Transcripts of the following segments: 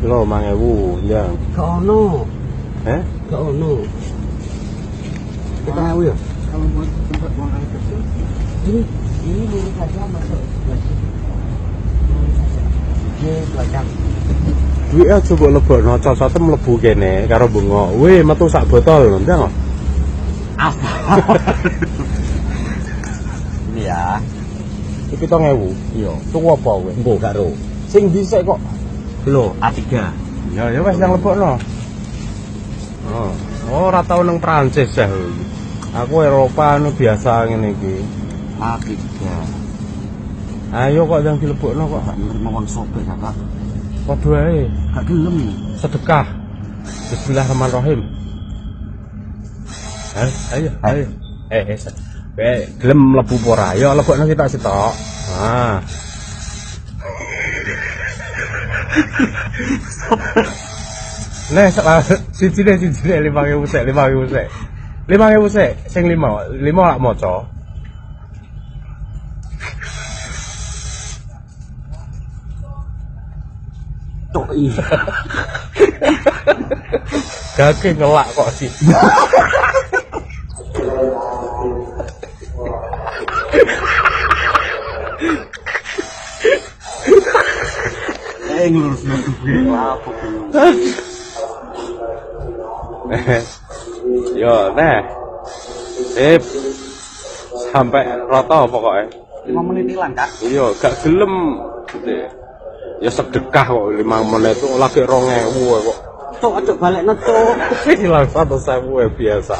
Lo 5.000 ya. Gak ono. Eh? Gak ono. Kita tahu ya. Kalau buat tempat buang air kecil, Ini lurus saja masuk. Ini belakang. Duit aja mbok lebokno cocok mlebu kene karo bengok. Weh, metu sak botol ndang. Apa? Ini ya. Iki 7.000. Iya. Tuku apa kowe? Mbok gak ro. Sing dhisik kok. Lho, A3. Ya wis nang lebokno. Oh, ora tau nang Prancis ya. Aku Eropa anu biasa ngene iki. A3. Ayo kok yang dilebokno kok. Gak nerima wong sopir kakak. Padha ae. Gak gelem. Sedekah. Bismillahirrahmanirrahim. Ayo. Gelem mlebu ora? Ayo lebokno sitok-sitok. Nah. Nah, siji 5.000 sek. 5.000 sek, sing 5 lak maca. Tok iki. Gage ngelak kok sih. Ngurus duwe apa. Yo, nah. Sampai rata pokoknya. 5 menit hilang, Kak. Iya, gak gelem. Ya sedekah kok 5 menit itu lagi 2.000 kok. Tok aja balekno tok. Hilang 100.000 biasa.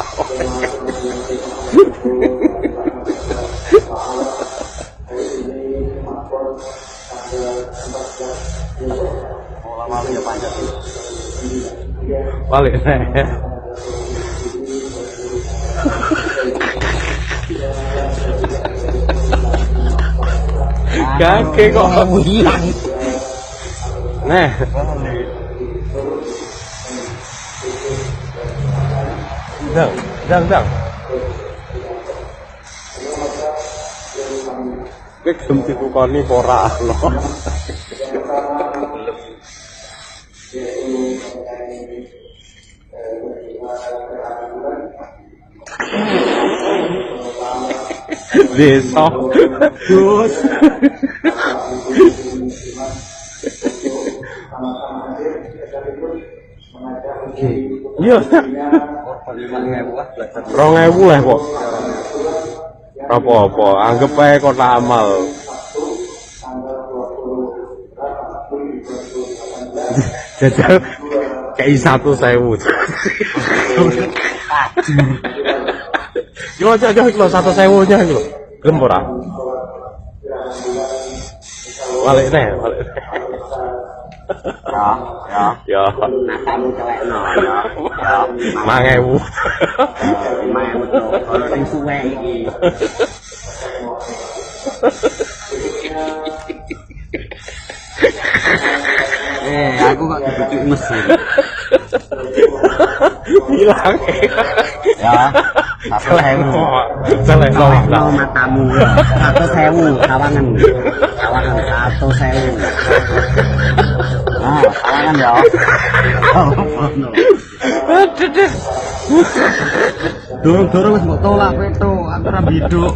Lama-lama ya panjat. Balik nih. Gage kok hilang. Nah. Dang. Kowe gelem ditukoni apa ora no. Desa. Gus. Iya. 2.000 lah kok. Apa-apa, anggap ae kotak amal. Jajal kayak 1.000. Yo aja kilo 1.000-nya kilo. Gelem ora? Balik nih. Ya. Natamu celekno ya. 5.000. 5.000 to. Ono sing suwe iki. Aku kok dibujuk mesin. Hilang. Ya. 1.000. Celekno matamu. 1.000 kawangan. 1.000. Nah, kawangan ya. Dorong wis mbok tolak peto, aku ora biduk.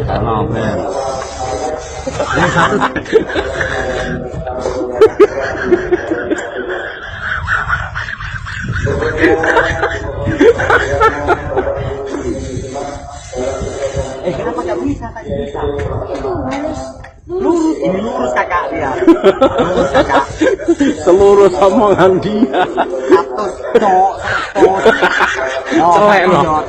Ono ben. Yang satu. Kenapa gak bisa tadi bisa? Lurus, ini lurus kakak dia. Lurus kakak. Seluruh omongan dia. Celekno.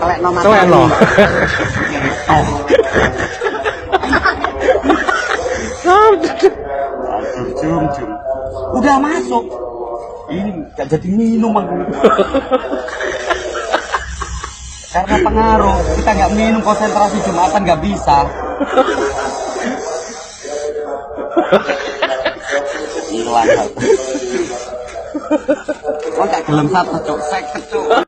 Jum. Udah masuk. Ini gak jadi minum aku. Karena pengaruh, kita nggak minum konsentrasi Jumatan nggak bisa. Hilang. Kok nggak gelem satu cok, saya kecuk.